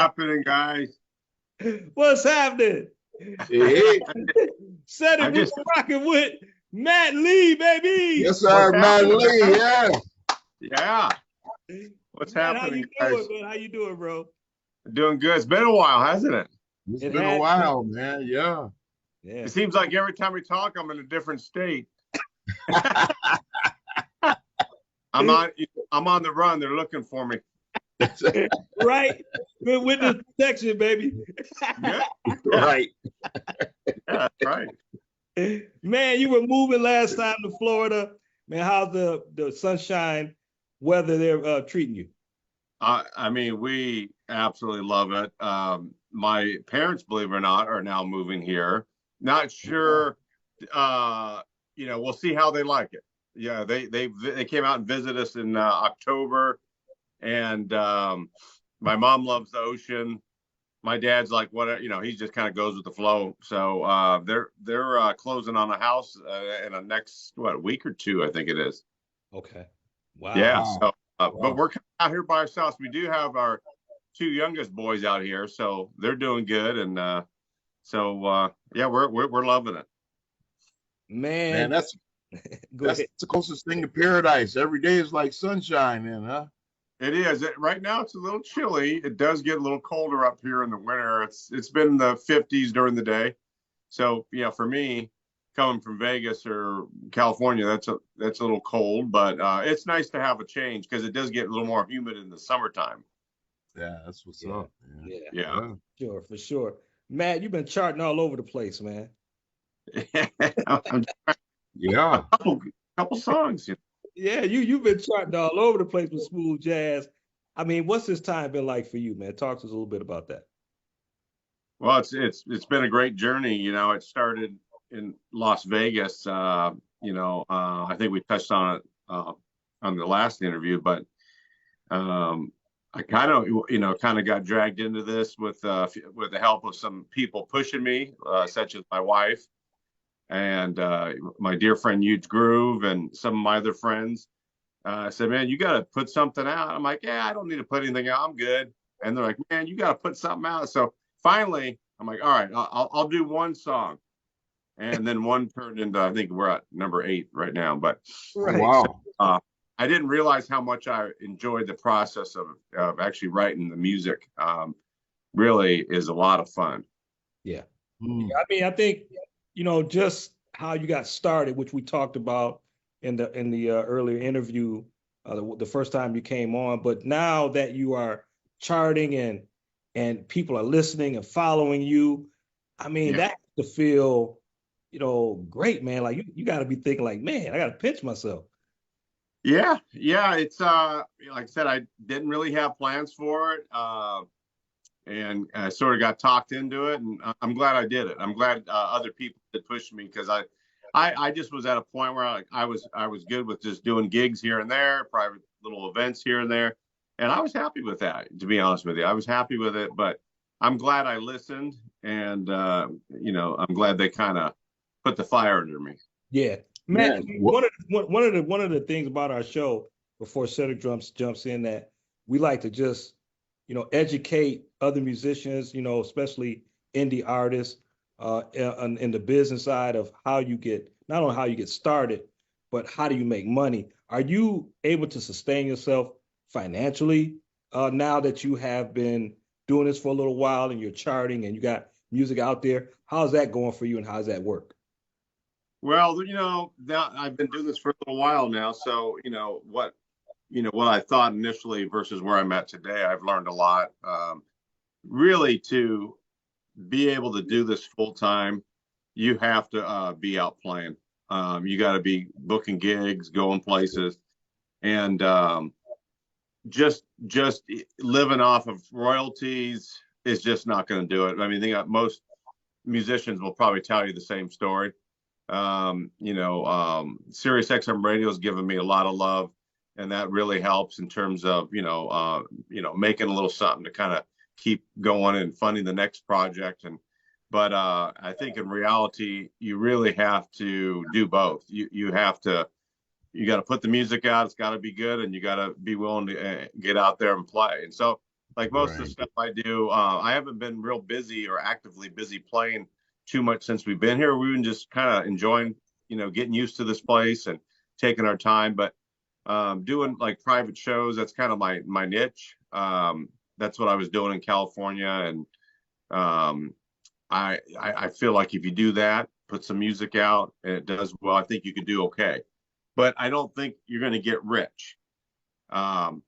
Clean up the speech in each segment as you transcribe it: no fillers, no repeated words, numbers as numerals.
happening, guys? What's happening? Hey, Said I it, we just were rocking with Matt Lee, baby. yes, sir, what's Matt happening, Lee. man? Yeah, Yeah. What's Matt, how happening, you guys? doing, man? How you doing, bro? Doing good. It's been a while, hasn't it? it's It been a has while, been. man. Yeah. Yeah. It seems like every time we talk, I'm in a different state. I'm on the run. They're looking for me. Right? Good witness protection, baby. Yeah, Right. yeah, that's right. Man, you were moving last time to Florida. Man, how's the sunshine weather there treating you? I mean, we absolutely love it. My parents, believe it or not, are now moving here. Not sure. We'll see how they like it. Yeah, they came out and visited us in October, and my mom loves the ocean. My dad's like, what, he just kind of goes with the flow. So they're closing on a house in the next week or two, I think it is. Okay. Wow. Yeah. Wow. So, but Wow. we're out here by ourselves. We do have our two youngest boys out here, so they're doing good, and yeah, we're loving it. Man, Man, that's go that's ahead. the closest thing to paradise. Every day is like sunshine, then, huh? It is. Right now it's a little chilly. It does get a little colder up here in the winter. It's been in the 50s during the day. So, for me, coming from Vegas or California, that's a little cold, but it's nice to have a change because it does get a little more humid in the summertime. Yeah, that's what's Yeah. up. Man. Yeah, Yeah. sure, for sure. Matt, you've been charting all over the place, man. Yeah. couple songs. Yeah, you've been charting all over the place with smooth jazz. I mean, what's this time been like for you, man? Talk to us a little bit about that. Well, it's been a great journey. It started in Las Vegas. I think we touched on it on the last interview, but I kind of got dragged into this with the help of some people pushing me, such as my wife and my dear friend Huge Groove and some of my other friends. Said, man, you got to put something out. I'm like, yeah, I don't need to put anything out. I'm good. And they're like, man, you got to put something out. So finally, I'm like, all right, I'll do one song. And then one turned into, I think we're at number 8 right now. But Oh, wow. I didn't realize how much I enjoyed the process of actually writing the music. Really is a lot of fun. Yeah. Mm. I mean, I think, just how you got started, which we talked about in the earlier interview, the first time you came on. But now that you are charting and people are listening and following you, I mean, Yeah. that has to feel, great, man. Like you got to be thinking like, man, I got to pinch myself. Yeah. It's like I said, I didn't really have plans for it. And I sort of got talked into it, and I'm glad I did it. I'm glad other people did push me because I just was at a point where I was good with just doing gigs here and there, private little events here and there, and I was happy with that. To be honest with you, I was happy with it, but I'm glad I listened, and I'm glad they kind of put the fire under me. Yeah, Matt. Man, One of the things about our show before Cedric Drums jumps in that we like to just educate other musicians, especially indie artists, in the business side of how you get, not only how you get started, but how do you make money? Are you able to sustain yourself financially now that you have been doing this for a little while and you're charting and you got music out there? How's that going for you and how's that work? Well, now I've been doing this for a little while now, so what I thought initially versus where I'm at today, I've learned a lot. Really, to be able to do this full time, you have to be out playing. You got to be booking gigs, going places, and just living off of royalties is just not going to do it. I mean, most musicians will probably tell you the same story. Sirius XM Radio has given me a lot of love, and that really helps in terms of making a little something to kind of keep going and funding the next project. But I think in reality, you really have to do both. You got to put the music out. It's got to be good, and you got to be willing to get out there and play. And so, Like most of the Right. stuff I do, I haven't been real busy or actively busy playing too much since we've been here. We've been just kind of enjoying, getting used to this place and taking our time. But doing like private shows, that's kind of my niche. That's what I was doing in California, and um, I feel like if you do that, put some music out, and it does well, I think you could do okay. But I don't think you're going to get rich. Um,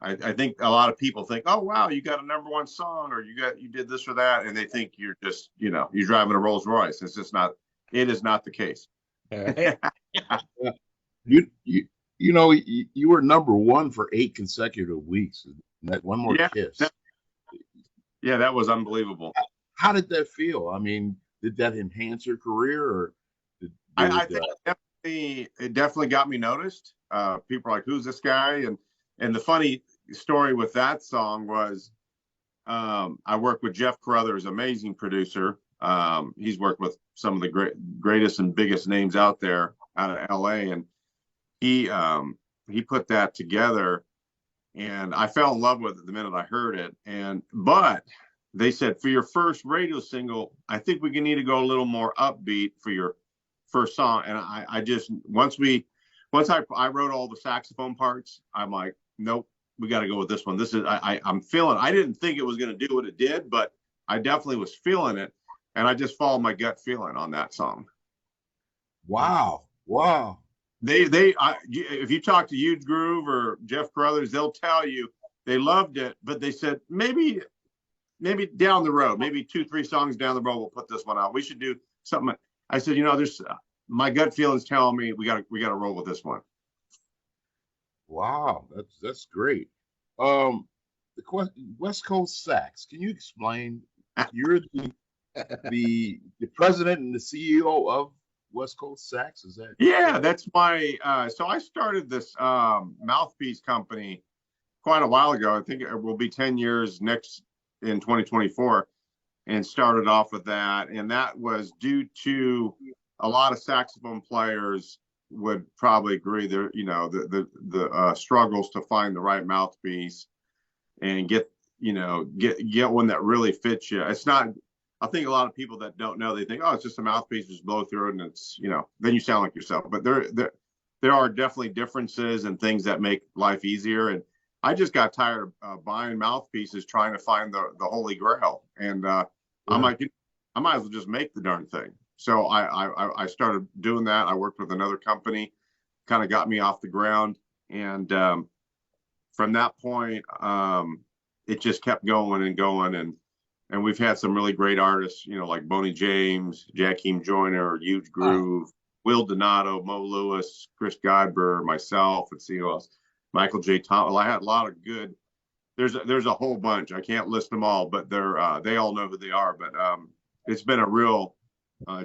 I think a lot of people think, oh wow, you got a #1 song, or you did this or that, and they think you're just you're driving a Rolls Royce. It's just not. It is not the case. Hey, Yeah. You were #1 for 8 consecutive weeks. That One More Yeah, Kiss. that was unbelievable. How did that feel? I mean, did that enhance your career, or I think it definitely got me noticed. People are like, "Who's this guy?" And the funny story with that song was, I worked with Jeff Carruthers, amazing producer. He's worked with some of the greatest and biggest names out there out of LA, and he put that together, and I fell in love with it the minute I heard it. But they said, for your first radio single, I think we need to go a little more upbeat for your first song. And I just once I wrote all the saxophone parts, I'm like, nope, we got to go with this one. This is I'm feeling. I didn't think it was going to do what it did, but I definitely was feeling it, and I just followed my gut feeling on that song. Wow. If you talk to Huge Groove or Jeff Carruthers, they'll tell you they loved it, but they said maybe down the road, maybe 2-3 songs down the road, we'll put this one out. We should do something. I said, there's my gut feelings telling me we got to roll with this one. Wow, that's great. The West Coast Sax. Can you explain? You're the president and the CEO of West Coast Sax. Is that? Yeah, that's my. So I started this mouthpiece company quite a while ago. I think it will be 10 years next in 2024, and started off with that. And that was due to a lot of saxophone players would probably agree there, the struggles to find the right mouthpiece and get one that really fits you. It's not. I think a lot of people that don't know, they think, oh, it's just a mouthpiece, just blow through it, and it's then you sound like yourself. But there are definitely differences and things that make life easier. And I just got tired of buying mouthpieces, trying to find the holy grail. And I'm like, I might as well just make the darn thing. So I started doing that. I worked with another company, kind of got me off the ground. And from that point, it just kept going and going. And we've had some really great artists, like Boney James, Jakeem Joyner, Huge Groove, Will Donato, Mo Lewis, Chris Godber, myself, and see who else. Michael J. Thomas. I had a lot of good. There's a whole bunch. I can't list them all, but they all know who they are. But it's been a real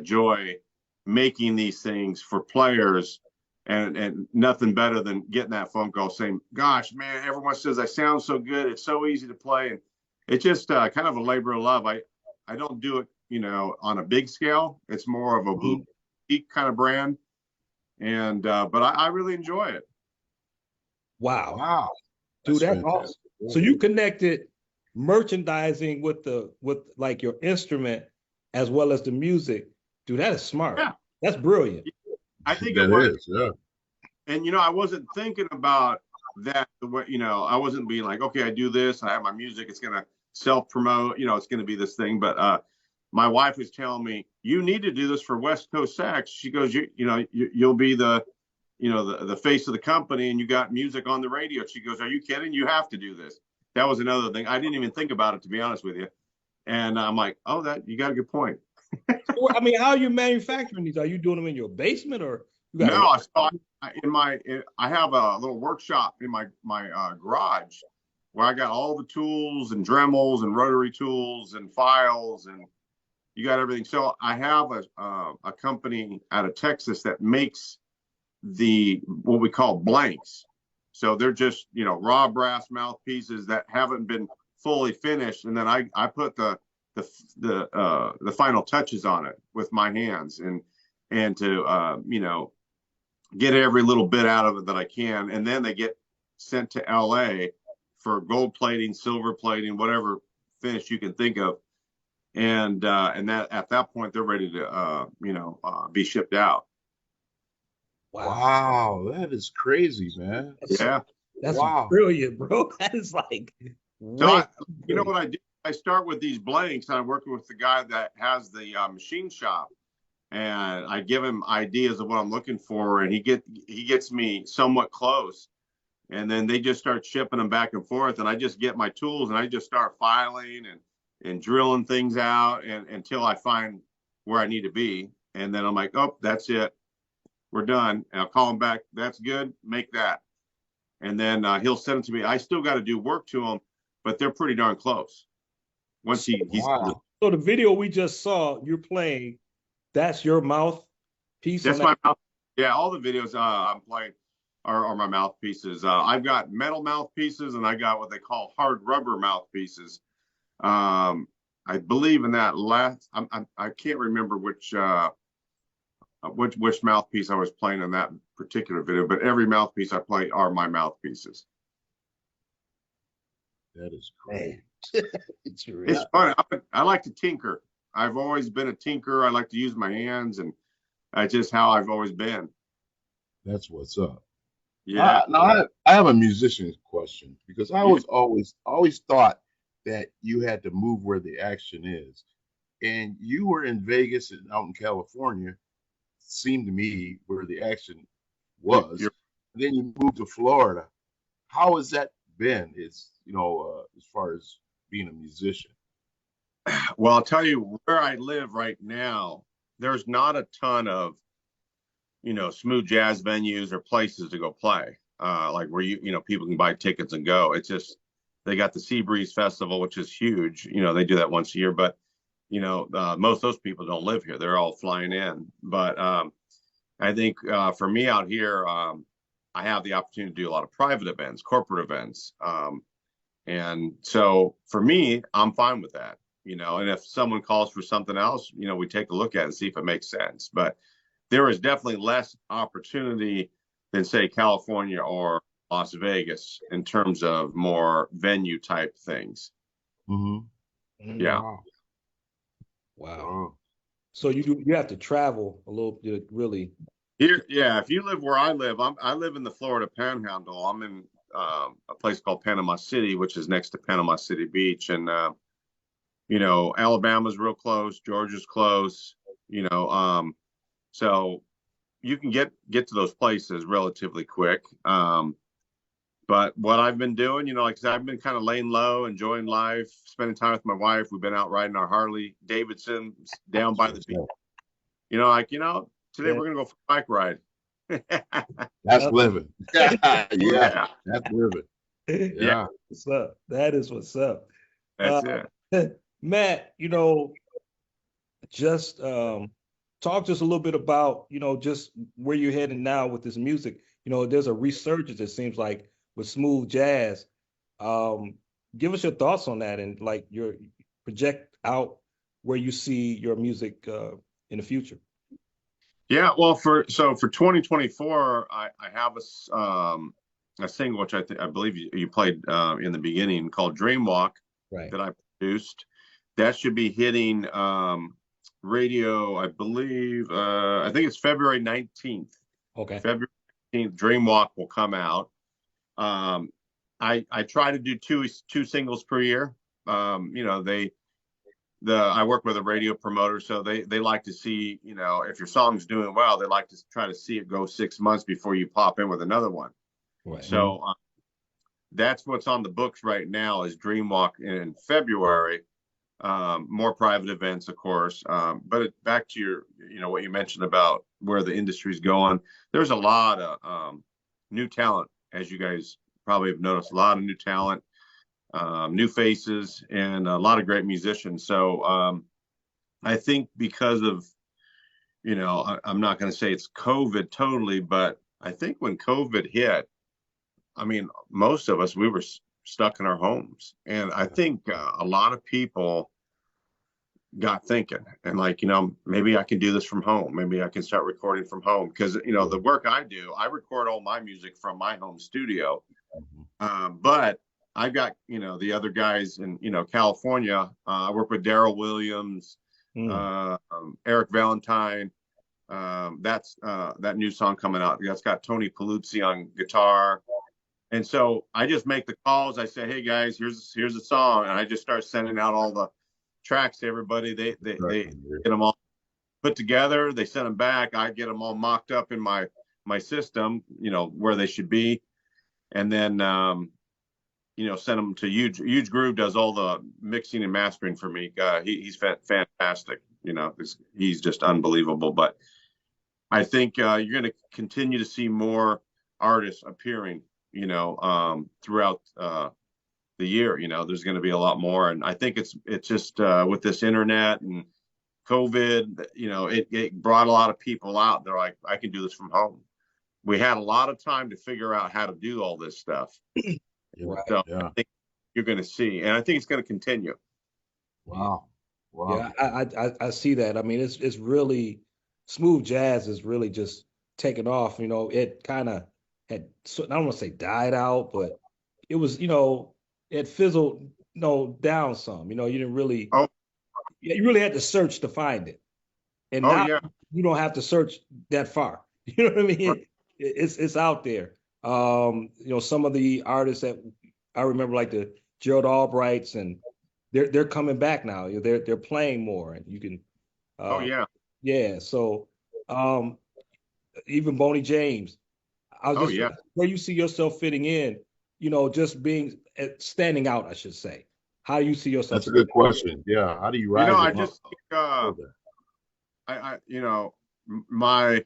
joy making these things for players, and nothing better than getting that phone call saying, "Gosh, man, everyone says I sound so good. It's so easy to play." And it's just kind of a labor of love. I don't do it, on a big scale. It's more of a boutique kind of brand, and but I really enjoy it. wow, dude, that's awesome. So you connected merchandising with like your instrument as well as the music. Dude, that is smart. Yeah. That's brilliant. I think that it was. is, yeah. And I wasn't thinking about that the way, I wasn't being like, okay, I do this, I have my music, it's gonna self-promote, it's gonna be this thing. But my wife was telling me, you need to do this for West Coast Sax. She goes, you'll be the the face of the company, and you got music on the radio. She goes, are you kidding? You have to do this. That was another thing. I didn't even think about it, to be honest with you. And I'm like, oh, you got a good point. I mean, how are you manufacturing these? Are you doing them in your basement, or you got? No, I have a little workshop in my garage where I got all the tools and Dremels and rotary tools and files, and you got everything. So I have a company out of Texas that makes what we call blanks. So they're just raw brass mouthpieces that haven't been fully finished, and then I put the final touches on it with my hands, and to get every little bit out of it that I can, and then they get sent to LA for gold plating, silver plating, whatever finish you can think of. And that at that point they're ready to be shipped out. Wow, that is crazy, man. Yeah. That's Wow. brilliant, bro. That is like So you know what I do? I start with these blanks, and I'm working with the guy that has the machine shop, and I give him ideas of what I'm looking for, and he gets me somewhat close, and then they just start shipping them back and forth, and I just get my tools and I just start filing and drilling things out and until I find where I need to be, and then I'm like, oh, that's it, we're done. And I'll call him back. That's good. Make that, and then he'll send it to me. I still got to do work to them, but they're pretty darn close. Once he's Wow. So the video we just saw, you're playing, that's your mouthpiece. That's my mouth. Yeah, all the videos I'm playing are my mouthpieces. I've got metal mouthpieces and I got what they call hard rubber mouthpieces. I believe in that last. I can't remember which mouthpiece I was playing in that particular video, but every mouthpiece I play are my mouthpieces. That is great. It's fun. I like to tinker. I've always been a tinker. I like to use my hands, and that's just how I've always been. That's what's up. Yeah. Now I have a musician's question because I was always thought that you had to move where the action is, and you were in Vegas and out in California. Seemed to me where the action was. And then you moved to Florida. How has that been? As far as being a musician. Well, I'll tell you where I live right now. There's not a ton of, smooth jazz venues or places to go play. Like where people can buy tickets and go. It's just they got the Seabreeze Festival, which is huge. They do that once a year, but most of those people don't live here. They're all flying in. But I think for me out here, I have the opportunity to do a lot of private events, corporate events. And so for me, I'm fine with that, and if someone calls for something else, we take a look at it and see if it makes sense. But there is definitely less opportunity than say California or Las Vegas in terms of more venue type things. Mm-hmm. Yeah. Wow. So you have to travel a little bit, really. Here, yeah. If you live where I live, I live in the Florida Panhandle. I'm in a place called Panama City, which is next to Panama City Beach, and Alabama's real close, Georgia's close. So you can get to those places relatively quick. But what I've been doing, like I said, I've been kind of laying low, enjoying life, spending time with my wife. We've been out riding our Harley Davidsons down by the beach. Today we're gonna go for a bike ride. That's living. Yeah, that's living. Yeah. What's up? That is what's up. That's it. Matt, just talk to us a little bit about, just where you're heading now with this music. There's a resurgence, it seems like, with smooth jazz. Give us your thoughts on that and like your project out where you see your music in the future. Yeah, well, for 2024, I have a single which I believe you played in the beginning called Dream Walk, right, that I produced. That should be hitting radio, I believe. I think it's February 19th. Okay. February 19th, Dream Walk will come out. I try to do two singles per year. I work with a radio promoter, so they like to see, if your song's doing well, they like to try to see it go 6 months before you pop in with another one. Right. So that's what's on the books right now is Dream Walk in February. More private events, of course. But back to your, what you mentioned about where the industry's going. There's a lot of new talent, as you guys probably have noticed, a lot of new talent. New faces and a lot of great musicians. So I think because of, I'm not going to say it's COVID totally, but I think when COVID hit, most of us, we were stuck in our homes. And I think a lot of people got thinking and like, maybe I can do this from home. Maybe I can start recording from home because, the work I do, I record all my music from my home studio. But I've got, the other guys in, California. I work with Daryl Williams, Eric Valentine. That's that new song coming out. That's got Tony Paluzzi on guitar. And so I just make the calls. I say, hey guys, here's a song, and I just start sending out all the tracks to everybody. They get them all put together. They send them back. I get them all mocked up in my system, where they should be, and then send them to Huge Groove. Does all the mixing and mastering for me. He's fantastic. He's just unbelievable. But I think you're going to continue to see more artists appearing, throughout the year. There's going to be a lot more, and I think it's just with this internet and COVID, it brought a lot of people out. They're like, I can do this from home. We had a lot of time to figure out how to do all this stuff. So I think you're going to see, and I think it's going to continue. Wow. Yeah, I see that. I mean, it's really smooth jazz is really just taking off. It kind of had, I don't want to say died out, but it was, it fizzled, down some. You didn't really. You really had to search to find it, and now you don't have to search that far. You know what I mean? It's out there. Some of the artists that I remember, like the Gerald Albrights, and they're coming back now. They're playing more, and you can. Yeah. So, even Boney James. I was just where you see yourself fitting in. Just standing out, I should say. How do you see yourself? That's a good question. Yeah. How do you rise? I just think, my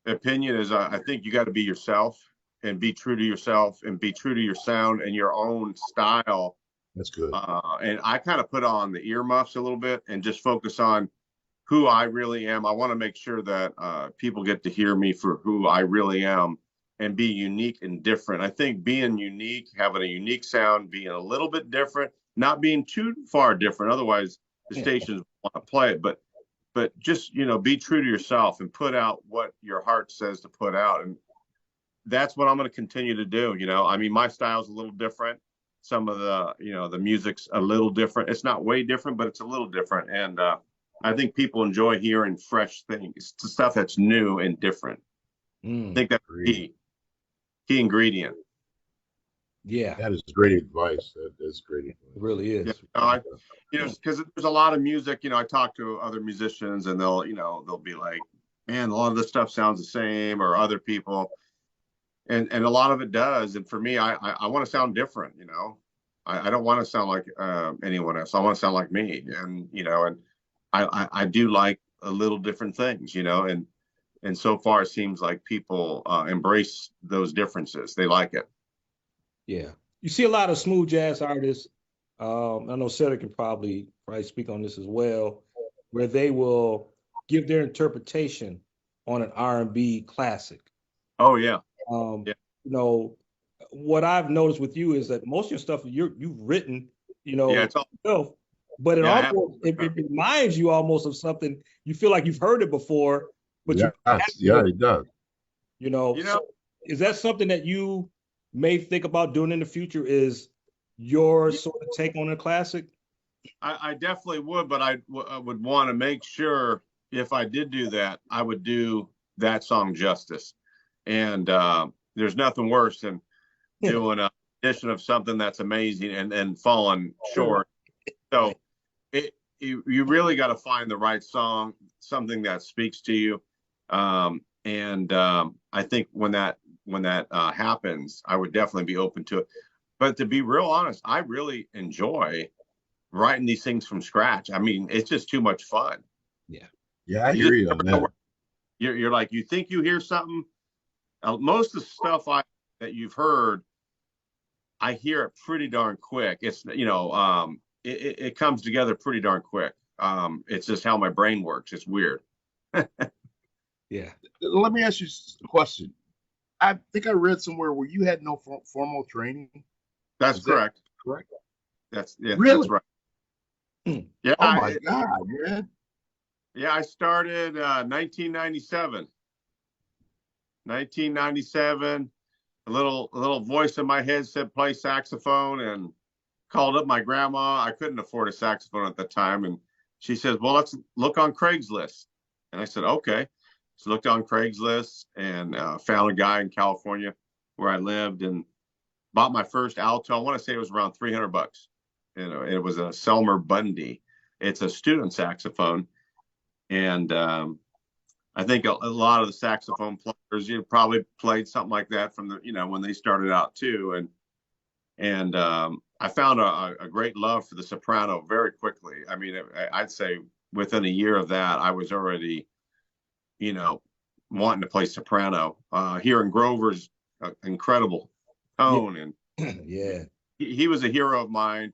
opinion is I think you got to be yourself and be true to yourself and be true to your sound and your own style. That's good. And I kind of put on the earmuffs a little bit and just focus on who I really am. I want to make sure that people get to hear me for who I really am and be unique and different. I think being unique, having a unique sound, being a little bit different, not being too far different. Otherwise, the stations want to play it. But just, be true to yourself and put out what your heart says to put out. And that's what I'm going to continue to do. I mean, my style's a little different. Some of the, the music's a little different. It's not way different, but it's a little different. And I think people enjoy hearing fresh things, stuff that's new and different. I think that's key ingredient. Yeah, that is great advice. That is great advice. It really is. Because there's a lot of music. I talk to other musicians, and they'll be like, "Man, a lot of this stuff sounds the same," or other people, and a lot of it does. And for me, I want to sound different. I don't want to sound like anyone else. I want to sound like me, and and I do like a little different things, and so far it seems like people embrace those differences. They like it. Yeah. You see a lot of smooth jazz artists. I know Cedric can probably speak on this as well, where they will give their interpretation on an R&B classic. Oh, yeah. What I've noticed with you is that most of your stuff you've written, it's all yourself, but it reminds you almost of something you feel like you've heard it before, but it does. So is that something that you may think about doing in the future? Is your sort of take on a classic? I definitely would, but I would want to make sure if I did do that, I would do that song justice. And there's nothing worse than doing an edition of something that's amazing and falling short. So you really got to find the right song, something that speaks to you. I think when that happens, I would definitely be open to it. But to be real honest, I really enjoy writing these things from scratch. I mean, it's just too much fun. Yeah, I hear you on that. You're like, you think you hear something. Most of the stuff that you've heard, I hear it pretty darn quick. It's it comes together pretty darn quick. It's just how my brain works. It's weird. Yeah. Let me ask you a question. I think I read somewhere where you had no formal training. That's correct. Correct. That's Really? right. Yeah. Oh my God, man. Yeah, I started 1997. a little voice in my head said play saxophone, and called up my grandma. I couldn't afford a saxophone at the time, and she says, "Well, let's look on Craigslist." And I said, "Okay." So looked on Craigslist and found a guy in California where I lived and bought my first alto. I want to say it was around $300. You know, it was a Selmer Bundy. It's a student saxophone, and I think a lot of the saxophone players, probably played something like that from when they started out too. And I found a great love for the soprano very quickly. I mean, I'd say within a year of that, I was already, wanting to play soprano. Hearing Grover's incredible tone, and Yeah. he was a hero of mine.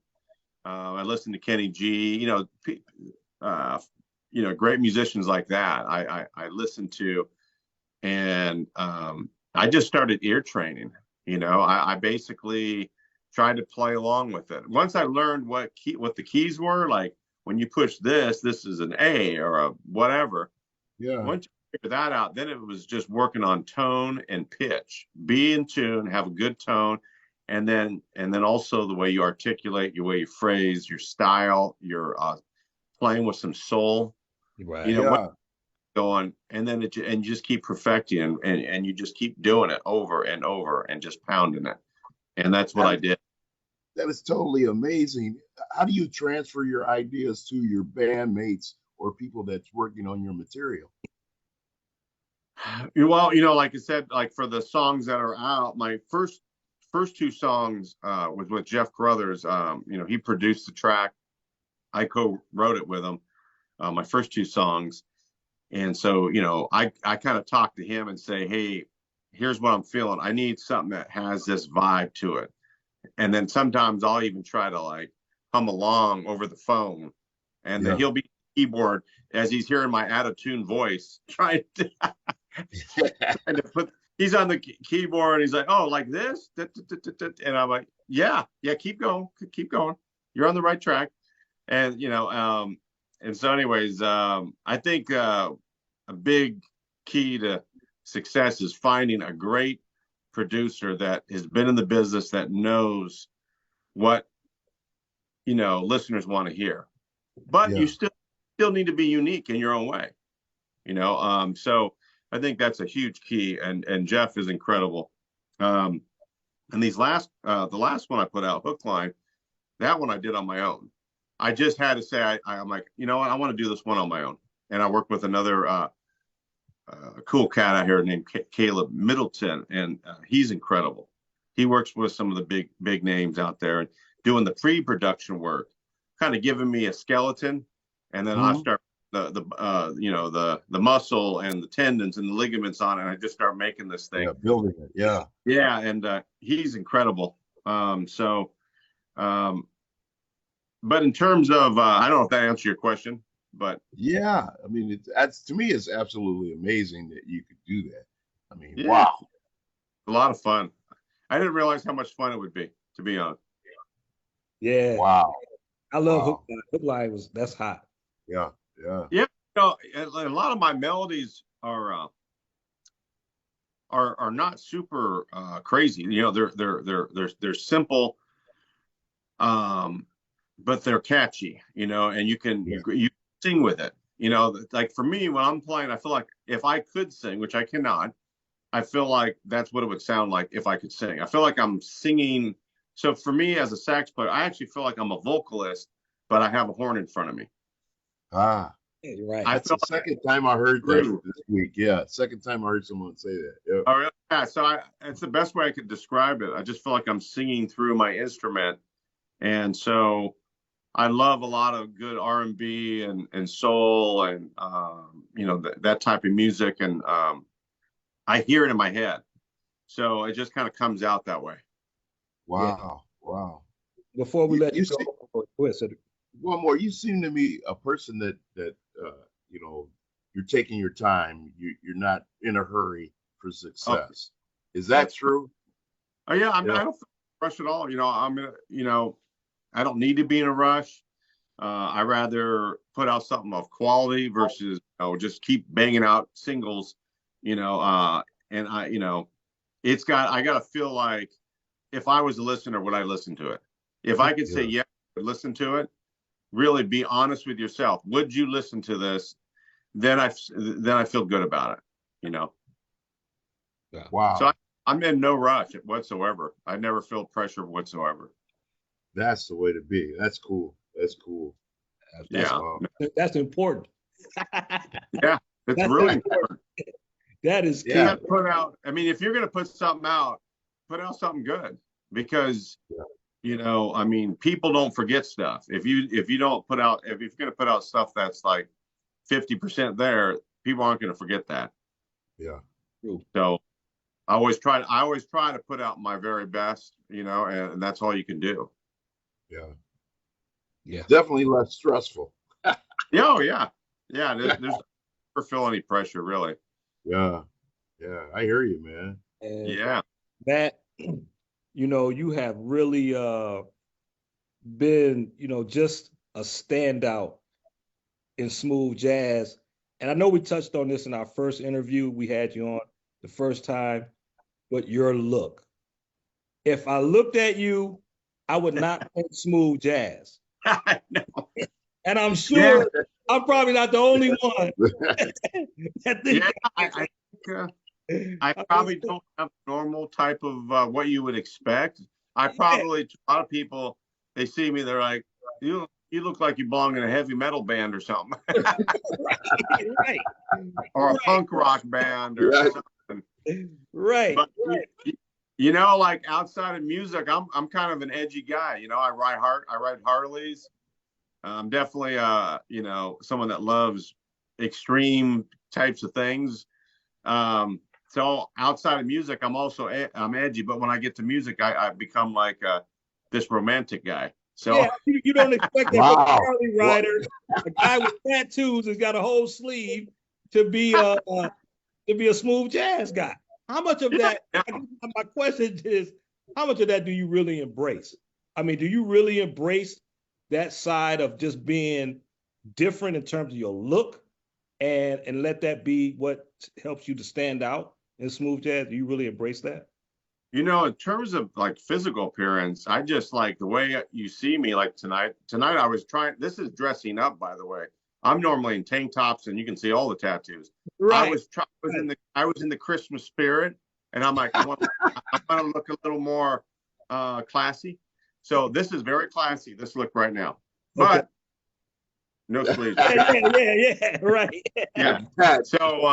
I listened to Kenny G. Great musicians like that. I listened to, and I just started ear training. I basically tried to play along with it. Once I learned what the keys were, like when you push this is an A or a whatever. Yeah. Once you figure that out, then it was just working on tone and pitch. Be in tune, have a good tone, and then also the way you articulate, your way you phrase, your style, your playing with some soul. Right. Yeah. Going, and then and you just keep perfecting, and you just keep doing it over and over and just pounding it. And that's what I did. That is totally amazing. How do you transfer your ideas to your bandmates or people that's working on your material? Well, like I said, like for the songs that are out, my first two songs was with Jeff Crothers. He produced the track. I co-wrote it with him. My first two songs. And so, I kind of talk to him and say, hey, here's what I'm feeling. I need something that has this vibe to it. And then sometimes I'll even try to like hum along over the phone. And then he'll be keyboard as he's hearing my out-of-tune voice, trying to put, he's on the keyboard. He's like, oh, like this? And I'm like, yeah, keep going. You're on the right track. And, and so anyways, I think a big key to success is finding a great producer that has been in the business, that knows what, listeners want to hear. But you still need to be unique in your own way. So I think that's a huge key, and Jeff is incredible. And the last one I put out, Hookline, that one I did on my own. I just had to say, I'm like, you know what, I want to do this one on my own. And I worked with another cool cat out here named Caleb Middleton, and he's incredible. He works with some of the big names out there and doing the pre-production work, kind of giving me a skeleton, and then I start the muscle and the tendons and the ligaments on it, and I just start making this thing. Yeah, building it. Yeah. And he's incredible. But in terms of, I don't know if that answers your question, but yeah, I mean, to me, it's absolutely amazing that you could do that. I mean, wow, a lot of fun. I didn't realize how much fun it would be, to be honest. Yeah. Wow. I love Hookline. That's hot. Yeah. Yeah. A lot of my melodies are not super crazy. They're simple. But they're catchy, and you can you sing with it. Like for me, when I'm playing, I feel like if I could sing, which I cannot, I feel like that's what it would sound like if I could sing. I feel like I'm singing. So for me as a sax player, I actually feel like I'm a vocalist, but I have a horn in front of me. Ah, yeah, you're right. That's the second time I heard that this week. Yeah, second time I heard someone say that. Yeah. Oh, really? Yeah. So it's the best way I could describe it. I just feel like I'm singing through my instrument, and so I love a lot of good R&B and soul and that type of music, and I hear it in my head, so it just kind of comes out that way. Wow, wow. Before we let you go, go ahead, Cedric. One more. You seem to me a person that you're taking your time. You're not in a hurry for success. Is that true? Oh yeah, I don't rush at all. I don't need to be in a rush. I rather put out something of quality versus just keep banging out singles. And I got to feel like if I was a listener, would I listen to it? If I could say, yeah, listen to it, really be honest with yourself. Would you listen to this? Then I feel good about it, you know? Yeah. Wow. So I'm in no rush whatsoever. I never feel pressure whatsoever. That's the way to be. That's cool. That's cool. Yeah. That's important. Yeah. It's That's really important. important. That is key. Yeah. Put out, I mean, if you're going to put something out, put out something good because, you know, I mean, people don't forget stuff. If you don't put out, if you're going to put out stuff that's like 50% there, people aren't going to forget that. Yeah. So I always try to put out my very best, you know, and that's all you can do. Yeah. Yeah. Definitely less stressful. Yeah, oh yeah. Yeah, there's never feel any pressure really. Yeah. Yeah. I hear you, man. And Yeah. that, you know, you have really been, you know, just a standout in smooth jazz. And I know we touched on this in our first interview we had you on the first time, but your look. If I looked at you, I would not think smooth jazz. I know. And I'm sure I'm probably not the only one. Yeah, I probably don't have normal type of what you would expect. I probably, a lot of people, they see me, they're like, you look like you belong in a heavy metal band or something. Right. Or a punk rock band or something. Right. But you know, like outside of music, I'm kind of an edgy guy. You know, I ride Harleys. I'm definitely you know, someone that loves extreme types of things. So outside of music, I'm edgy, but when I get to music, I become like this romantic guy. So yeah, you don't expect that Wow. from a Harley rider, a guy with tattoos has got a whole sleeve to be a smooth jazz guy. How much of that? My question is, how much of that do you really embrace? I mean, do you really embrace that side of just being different in terms of your look, and let that be what helps you to stand out in smooth jazz? Do you really embrace that? you know, in terms of like physical appearance, I just like the way you see me. Like tonight, I was trying. This is dressing up, by the way. I'm normally in tank tops, and you can see all the tattoos. Right. I was in the Christmas spirit, and I'm like, I want to look a little more classy. So this is very classy. This look right now, but no sleeves. Yeah, right. Yeah. So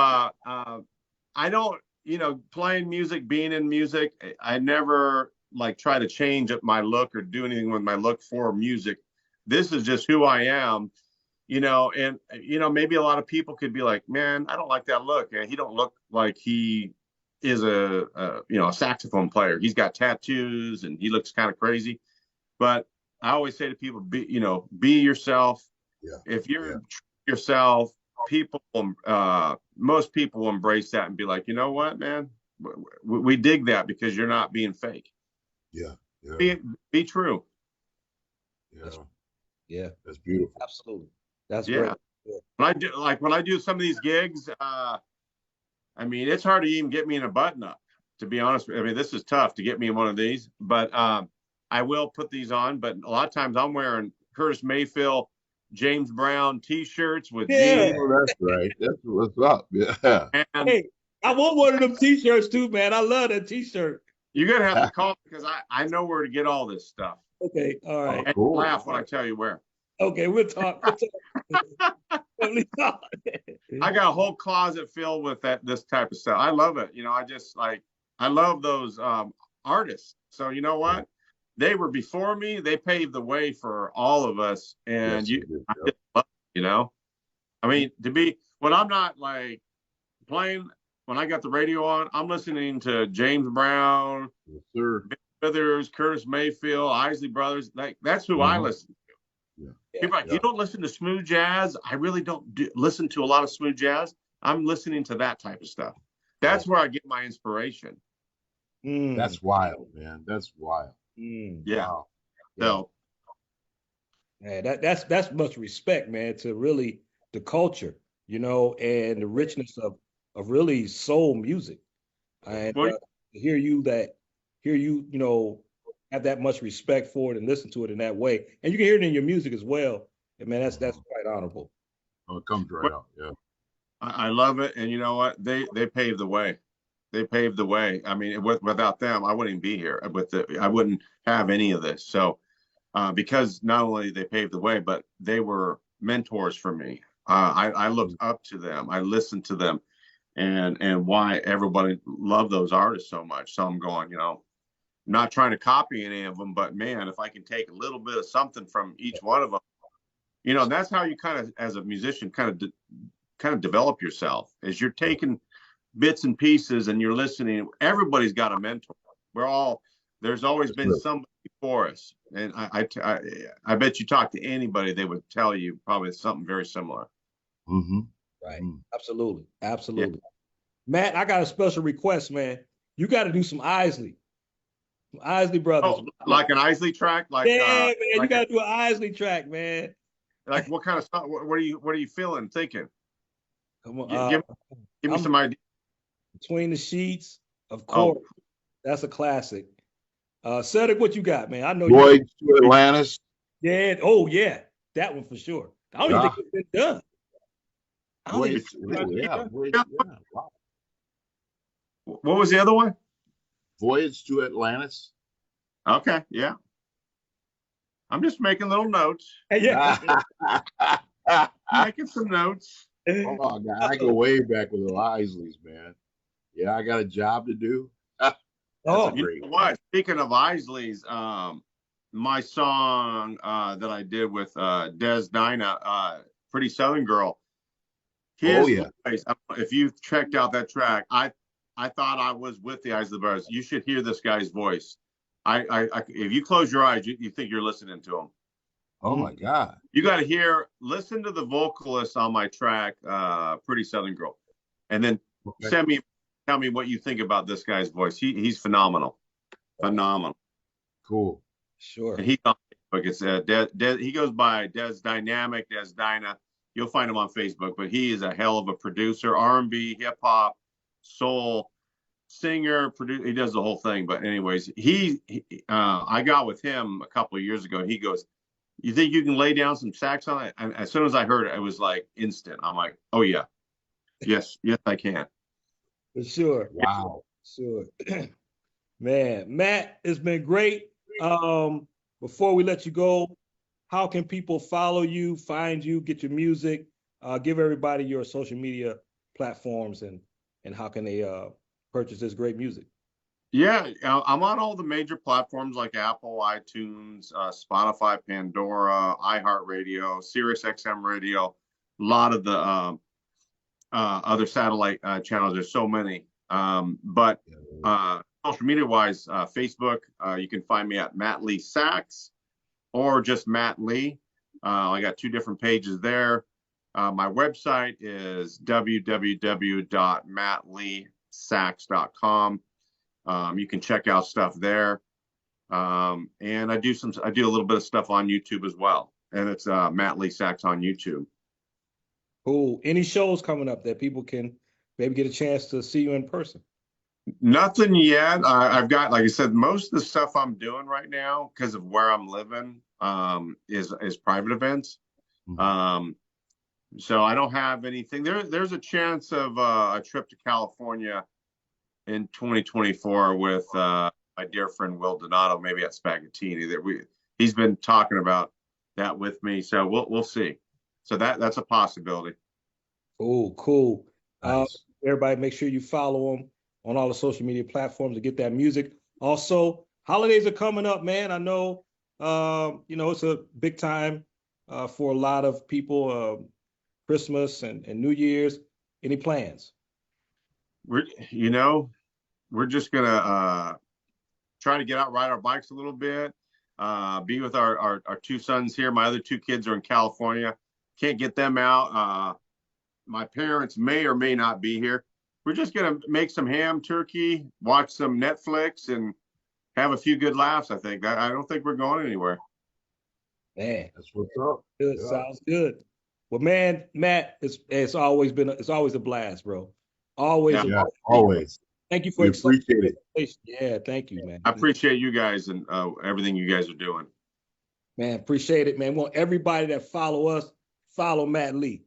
I don't, you know, playing music, being in music, I never like try to change up my look or do anything with my look for music. This is just who I am, you know, and you know, maybe a lot of people could be like, man, I don't like that look. And he don't look like he is a you know, a saxophone player. He's got tattoos and he looks kind of crazy. But I always say to people, be yourself. Yeah. If you're yourself, people, most people will embrace that and be like, you know what, man, we dig that because you're not being fake. Yeah. Be true. Yeah. That's beautiful. Absolutely. That's great. Yeah. When I do some of these gigs, I mean, it's hard to even get me in a button up, to be honest. I mean, this is tough to get me in one of these, but I will put these on. But a lot of times I'm wearing Curtis Mayfield, James Brown t-shirts with jeans. Oh, that's right. That's what's up. Yeah. And hey, I want one of them t-shirts too, man. I love that t-shirt. You're gonna have to call me because I know where to get all this stuff. Okay, all right. And Cool. laugh when I tell you where. Okay, we'll talk. We'll talk. I got a whole closet filled with this type of stuff. I love it. You know, I love those artists. So you know what? They were before me. They paved the way for all of us. And Yes, I just love it, you know, I mean, when I'm not like playing, when I got the radio on, I'm listening to James Brown, yes, sir. Withers, Curtis Mayfield, Isley Brothers. Like that's who I listen to. Yeah. People are like, you don't listen to smooth jazz? I really don't listen to a lot of smooth jazz. I'm listening to that type of stuff. That's where I get my inspiration. That's wild, man. That's wild. Yeah. Wow. So yeah, that's much respect, man, to really the culture, you know, and the richness of really soul music. And hear you, you know, have that much respect for it and listen to it in that way. And you can hear it in your music as well. And man, that's quite honorable. Oh, it comes right out. Yeah. I love it. And you know what? They paved the way. They paved the way. I mean, without them, I wouldn't even be here. I wouldn't have any of this. So because not only they paved the way, but they were mentors for me. I looked up to them. I listened to them, and why everybody loved those artists so much. So I'm going, you know, not trying to copy any of them, but man, if I can take a little bit of something from each one of them, you know, that's how you kind of, as a musician, kind of develop yourself. As you're taking bits and pieces and you're listening. Everybody's got a mentor. There's always been somebody before us, and I bet you talk to anybody, they would tell you probably something very similar. Mm-hmm. Right. Absolutely. Absolutely. Yeah. Matt, I got a special request, man. You got to do some Isley. Some Isley Brothers. Oh, like an Isley track? Like, yeah, man. Like you got to do an Isley track, man. Like what kind of stuff? What are you feeling, thinking? Come on. Give me some idea. Between the Sheets, of course. Oh. That's a classic. Cedric, what you got, man? I know Voyage to Atlantis. Yeah. Oh, yeah. That one for sure. I don't even think it's been done. Wow. What was the other one? Voyage to Atlantis. Okay, yeah. I'm just making little notes. Yeah. Making some notes. Oh, God, I go way back with the Isleys, man. Yeah, I got a job to do. Oh, you know what? Speaking of Isleys, my song that I did with Des Dinah, Pretty Southern Girl. His voice, if you've checked out that track, I thought I was with the Isley Brothers. You should hear this guy's voice. If you close your eyes, you think you're listening to him. Oh my God! You got to listen to the vocalist on my track, Pretty Southern Girl, and then tell me what you think about this guy's voice. He's phenomenal, phenomenal. Cool. Sure. And he's on Facebook. It's he goes by Des Dynamic, Des Dinah. You'll find him on Facebook, but he is a hell of a producer, R&B, hip hop, soul, singer, producer. He does the whole thing. But anyways, I got with him a couple of years ago. And he goes, "You think you can lay down some sax on it?" And as soon as I heard it, it was like instant. I'm like, "Oh yeah, yes, I can." For sure. Wow. Sure. Man, Matt, it's been great. Before we let you go, how can people follow you, find you, get your music? Give everybody your social media platforms and how can they purchase this great music? Yeah, I'm on all the major platforms like Apple, iTunes, Spotify, Pandora, iHeartRadio, SiriusXM Radio, a lot of the other satellite channels. There's so many. But social media wise, Facebook, you can find me at Matt Lee Sax or just Matt Lee. I got 2 different pages there. My website is www.mattleesax.com. You can check out stuff there. And I do a little bit of stuff on YouTube as well. And it's Matt Lee Sax on YouTube. Cool. Any shows coming up that people can maybe get a chance to see you in person? Nothing yet. I've got, like I said, most of the stuff I'm doing right now because of where I'm living is private events. Mm-hmm. So I don't have anything. There's a chance of a trip to California in 2024 with my dear friend Will Donato, maybe at Spaghettini. He's been talking about that with me, so we'll see. So that's a possibility. Oh, cool. Nice. Everybody, make sure you follow him on all the social media platforms to get that music. Also, holidays are coming up, man. I know, it's a big time for a lot of people. Christmas and New Year's. Any plans? We're just gonna try to get out, ride our bikes a little bit, be with our 2 sons here. My other 2 kids are in California. Can't get them out. My parents may or may not be here. We're just gonna make some ham, turkey, watch some Netflix, and have a few good laughs. I think. I don't think we're going anywhere. Man, that's what's up. Good. Yeah. Sounds good. Well, man, Matt, it's always a blast, bro. Always. Always. Thank you for We accepting appreciate the it. invitation. Yeah, thank you, man. I appreciate you guys and everything you guys are doing. Man, appreciate it, man. Want everybody that follow us, follow Matt Lee.